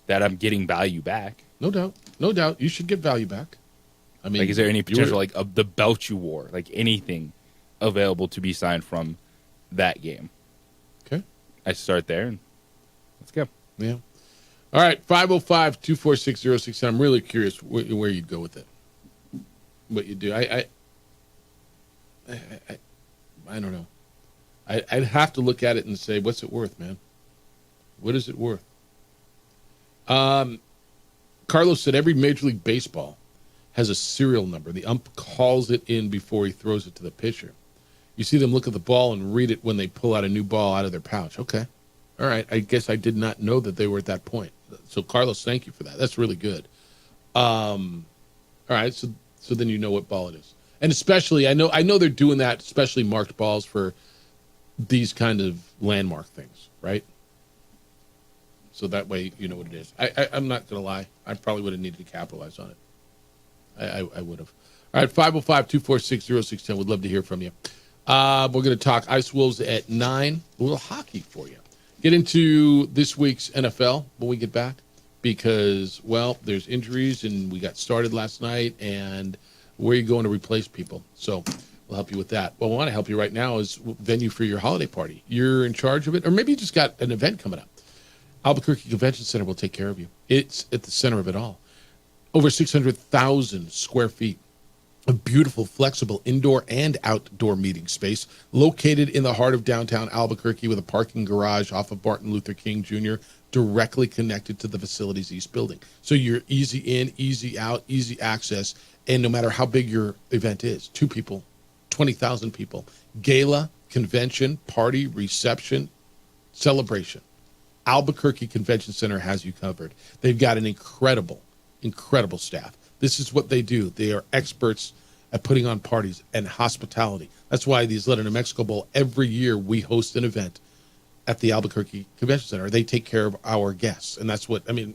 that I'm getting value back. No doubt. You should get value back. I mean, like, is there any potential, like, of the belt you wore, like anything available to be signed from that game? Okay. I start there and let's go. Yeah. All right, 505-246-0610. I'm really curious where you'd go with it. What you do. I don't know. I'd have to look at it and say, what's it worth, man? What is it worth? Carlos said every Major League Baseball has a serial number. The ump calls it in before he throws it to the pitcher. You see them look at the ball and read it when they pull out a new ball out of their pouch. Okay. All right. I guess I did not know that they were at that point. So, Carlos, thank you for that. That's really good. All right. So then you know what ball it is. And especially, I know they're doing that, especially marked balls for these kind of landmark things, right? So that way you know what it is. I'm not going to lie. I probably would have needed to capitalize on it. I would have. All right, 505-246-0610. We'd love to hear from you. We're going to talk Ice Wolves at 9. A little hockey for you. Get into this week's NFL when we get back because, well, there's injuries and we got started last night and where are you going to replace people? So we'll help you with that. What I want to help you right now is venue for your holiday party. You're in charge of it, or maybe you just got an event coming up. Albuquerque Convention Center will take care of you. It's at the center of it all. Over 600,000 square feet. A beautiful, flexible indoor and outdoor meeting space located in the heart of downtown Albuquerque with a parking garage off of Martin Luther King Jr. directly connected to the facility's east building. So you're easy in, easy out, easy access, and no matter how big your event is, 2 people, 20,000 people, gala, convention, party, reception, celebration. Albuquerque Convention Center has you covered. They've got an incredible staff. This is what they do. They are experts at putting on parties and hospitality. That's why the Isleta New Mexico Bowl, every year we host an event at the Albuquerque Convention Center. They take care of our guests. And that's what, I mean,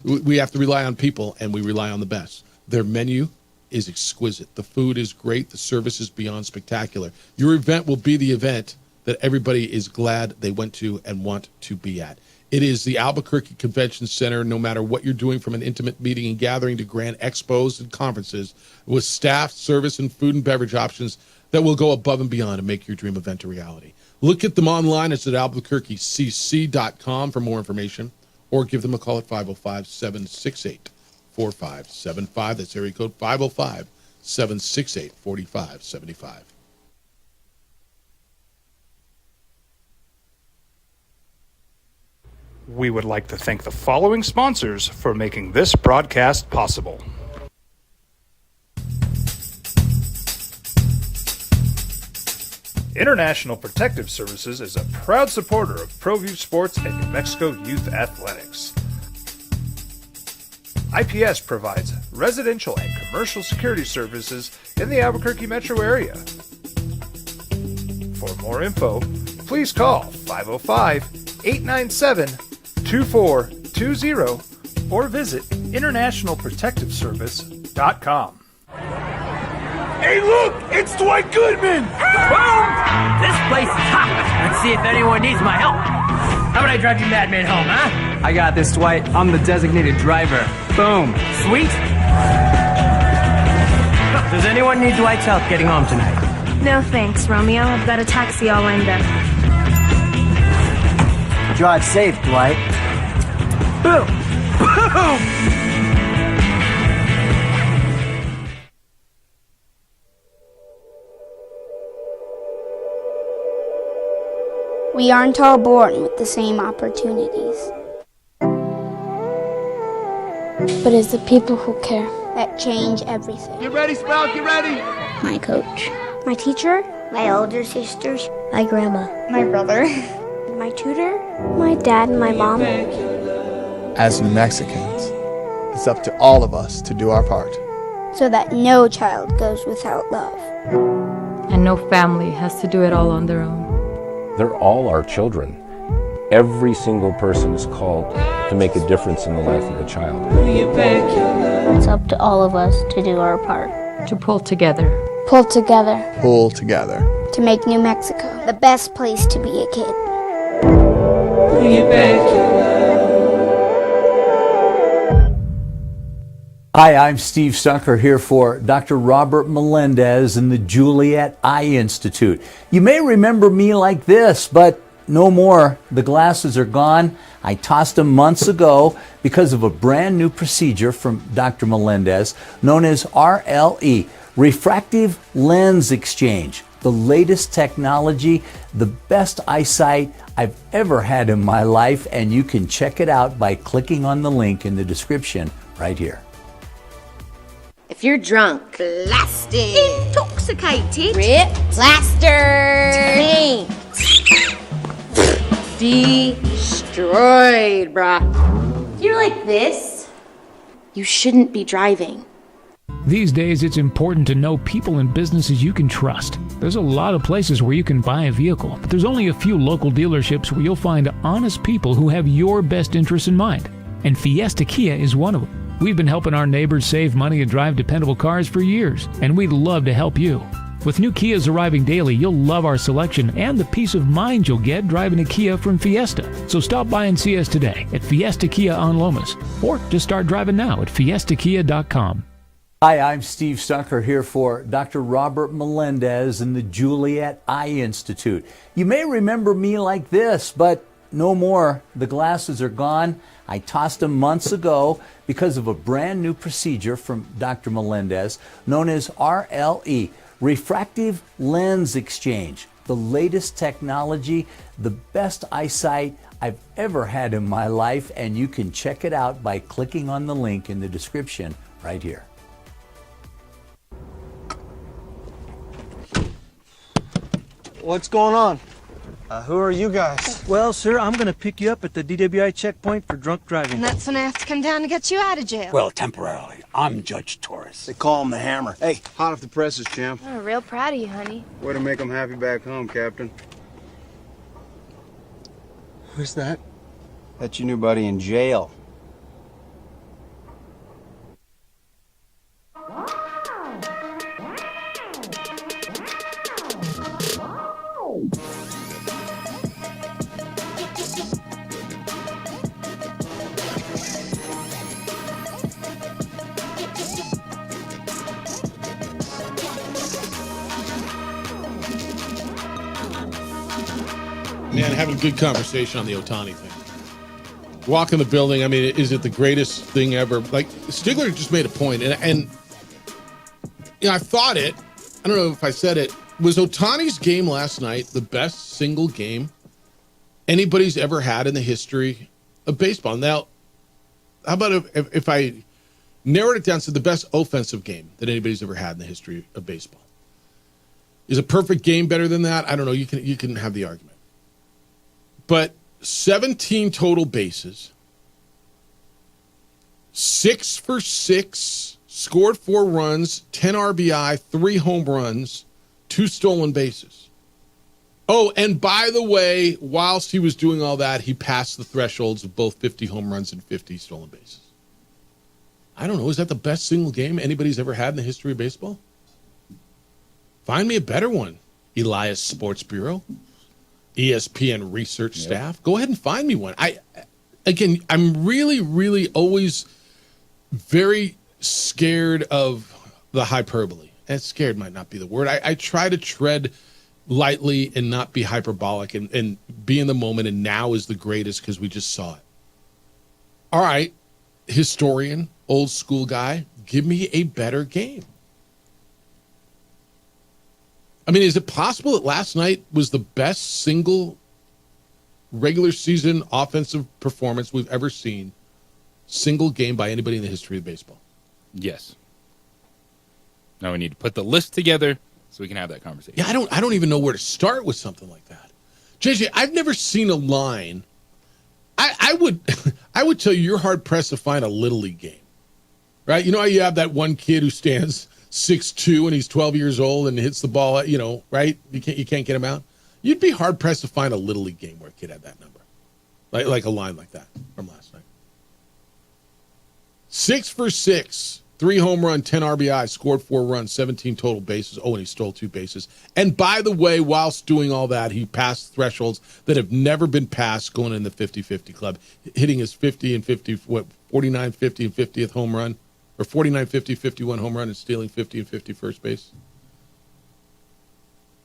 we have to rely on people and we rely on the best. Their menu is exquisite. The food is great. The service is beyond spectacular. Your event will be the event that everybody is glad they went to and want to be at. It is the Albuquerque Convention Center, no matter what you're doing from an intimate meeting and gathering to grand expos and conferences, with staff, service, and food and beverage options that will go above and beyond to make your dream event a reality. Look at them online. It's at albuquerquecc.com for more information, or give them a call at 505-768-4575. That's area code 505-768-4575. We would like to thank the following sponsors for making this broadcast possible. International Protective Services is a proud supporter of ProView Sports and New Mexico Youth Athletics. IPS provides residential and commercial security services in the Albuquerque metro area. For more info, please call 505-897-2420 or visit internationalprotectiveservice.com. Hey, look! It's Dwight Goodman! Boom! This place is hot. Let's see if anyone needs my help. How about I drive you madman home, huh? I got this, Dwight. I'm the designated driver. Boom. Sweet. Does anyone need Dwight's help getting home tonight? No thanks, Romeo. I've got a taxi all lined up. Drive safe, Dwight. Boom! Boom! We aren't all born with the same opportunities. But it's the people who care that change everything. Get ready, Sprout, get ready! My coach. My teacher. My older sisters. My grandma. My brother. My tutor. My dad and my mom. As New Mexicans, it's up to all of us to do our part. So that no child goes without love. And and no family has to do it all on their own. They're all our children. Every single person is called to make a difference in the life of a child. It's up to all of us to do our part. To pull together. Pull together. Pull together. To make New Mexico the best place to be a kid. Hi, I'm Steve Stucker here for Dr. Robert Melendez and the Juliet Eye Institute. You may remember me like this, but no more. The glasses are gone. I tossed them months ago because of a brand new procedure from Dr. Melendez known as RLE, Refractive Lens Exchange. The latest technology, the best eyesight I've ever had in my life, and you can check it out by clicking on the link in the description right here. If you're drunk, blasted, intoxicated, Ripped, plastered, destroyed, bruh. If you're like this, you shouldn't be driving. These days, it's important to know people and businesses you can trust. There's a lot of places where you can buy a vehicle, but there's only a few local dealerships where you'll find honest people who have your best interests in mind. And Fiesta Kia is one of them. We've been helping our neighbors save money and drive dependable cars for years, and we'd love to help you. With new Kias arriving daily, you'll love our selection and the peace of mind you'll get driving a Kia from Fiesta. So stop by and see us today at Fiesta Kia on Lomas, or just start driving now at fiestakia.com. Hi, I'm Steve Stucker here for Dr. Robert Melendez and the Juliet Eye Institute. You may remember me like this, but no more. The glasses are gone. I tossed them months ago because of a brand new procedure from Dr. Melendez known as RLE, Refractive Lens Exchange. The latest technology, the best eyesight I've ever had in my life, and you can check it out by clicking on the link in the description right here. What's going on? Who are you guys? Well, sir, I'm going to pick you up at the DWI checkpoint for drunk driving. And that's when I have to come down to get you out of jail. Well, temporarily. I'm Judge Torres. They call him the Hammer. Hey, hot off the presses, champ. I'm real proud of you, honey. Way to make them happy back home, Captain. Who's that? That's your new buddy in jail. Man, having a good conversation on the Ohtani thing. Walk in the building, I mean, is it the greatest thing ever? Like, Stigler just made a point, and you know, I thought it, I don't know if I said it, was Ohtani's game last night the best single game anybody's ever had in the history of baseball? Now, how about if I narrowed it down to the best offensive game that anybody's ever had in the history of baseball? Is a perfect game better than that? I don't know. You can have the argument. But 17 total bases, 6 for 6, scored 4 runs, 10 RBI, 3 home runs, 2 stolen bases. Oh, and by the way, whilst he was doing all that, he passed the thresholds of both 50 home runs and 50 stolen bases. I don't know. Is that the best single game anybody's ever had in the history of baseball? Find me a better one, Elias Sports Bureau. ESPN research staff. Go ahead and find me one. I'm really always very scared of the hyperbole. And scared might not be the word. I try to tread lightly and not be hyperbolic and be in the moment, and now is the greatest because we just saw it. All right, historian, old school guy, give me a better game. I mean, is it possible that last night was the best single regular season offensive performance we've ever seen, single game by anybody in the history of baseball? Yes. Now we need to put the list together so we can have that conversation. Yeah, I don't even know where to start with something like that. JJ, I've never seen a line. I would tell you you're hard pressed to find a Little League game, right? You know how you have that one kid who stands 6'2", and he's 12 years old and hits the ball, right? You can't get him out. You'd be hard pressed to find a little league game where a kid had that number, like a line like that from last night. 6 for 6, 3 home run, 10 RBI, scored 4 runs, 17 total bases. Oh, and he stole 2 bases. And by the way, whilst doing all that, he passed thresholds that have never been passed going in the 50-50 club, hitting his 50 and 50, 49, 50, and 50th home run, or 49, 50, 51 home run, and stealing 50 and 50 first base.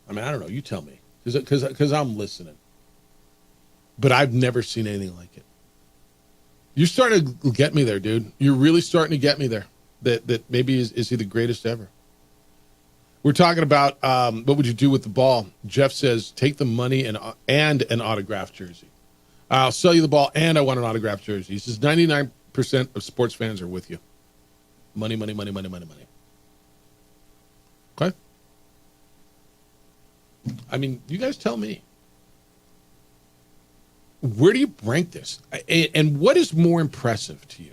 I mean, I don't know. You tell me, because I'm listening. But I've never seen anything like it. You're starting to get me there, dude. You're really starting to get me there. That maybe is he the greatest ever. We're talking about what would you do with the ball. Jeff says, take the money and an autographed jersey. I'll sell you the ball and I want an autographed jersey. He says 99% of sports fans are with you. Money, money, money, money, money, money. Okay? I mean, you guys tell me. Where do you rank this? And what is more impressive to you?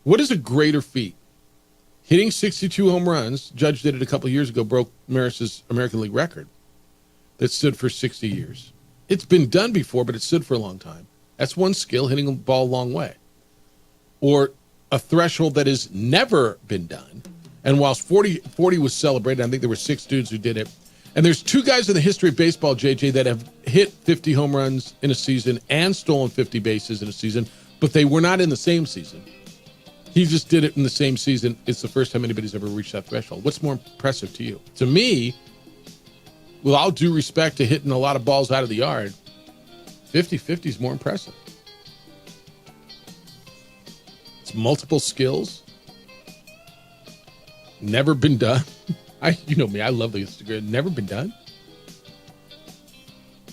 What is a greater feat? Hitting 62 home runs, Judge did it a couple of years ago, broke Maris's American League record that stood for 60 years. It's been done before, but it stood for a long time. That's one skill, hitting a ball a long way. Or a threshold that has never been done. And whilst 40 was celebrated, I think there were 6 dudes who did it. And there's 2 guys in the history of baseball, JJ, that have hit 50 home runs in a season and stolen 50 bases in a season, but they were not in the same season. He just did it in the same season. It's the first time anybody's ever reached that threshold. What's more impressive to you? To me, with all due respect to hitting a lot of balls out of the yard, 50-50 is more impressive. It's multiple skills. Never been done. You know me, I love the Instagram. Never been done.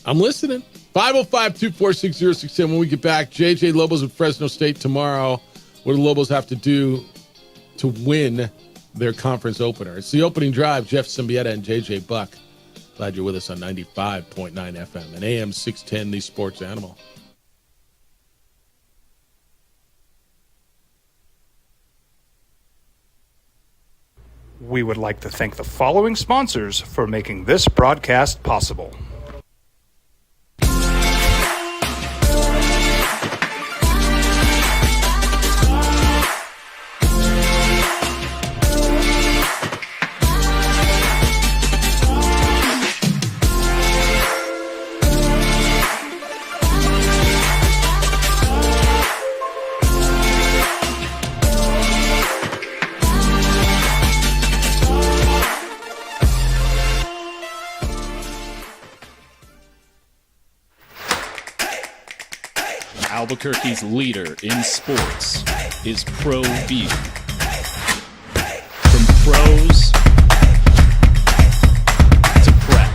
I'm listening. 505-246-0610. When we get back, JJ Lobos of Fresno State tomorrow. What do the Lobos have to do to win their conference opener? It's the opening drive. Jeff Symbieta and JJ Buck. Glad you're with us on 95.9 FM and AM 610, the Sports Animal. We would like to thank the following sponsors for making this broadcast possible. Albuquerque's leader in sports is ProView. From pros to prep,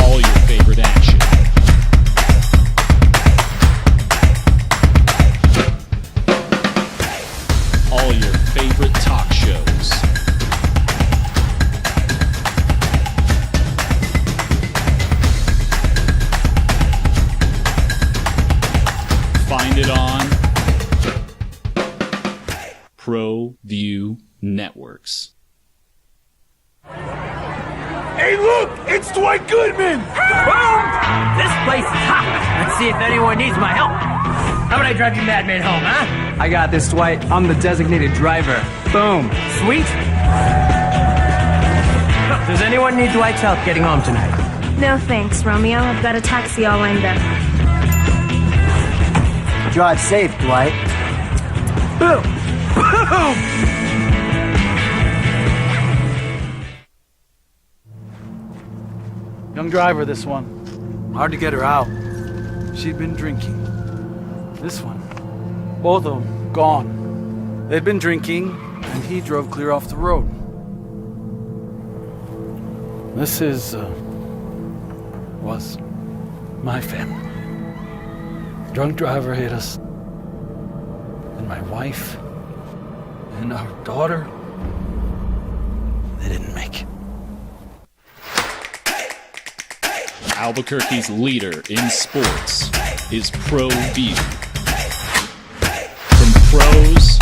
all your favorite action. All your favorite talk shows. Find it on ProView Networks. Hey, look! It's Dwight Goodman! This place is hot. Let's see if anyone needs my help. How about I drive you madman home, huh? I got this, Dwight. I'm the designated driver. Boom. Sweet. Does anyone need Dwight's help getting home tonight? No thanks, Romeo. I've got a taxi all lined up. Drive safe, Dwight. Boom! Boom! Young driver, this one. Hard to get her out. She'd been drinking. This one. Both of them gone. They'd been drinking, and he drove clear off the road. This was my family. Drunk driver hit us. And my wife and our daughter, they didn't make it. Albuquerque's leader in sports is ProView. From pros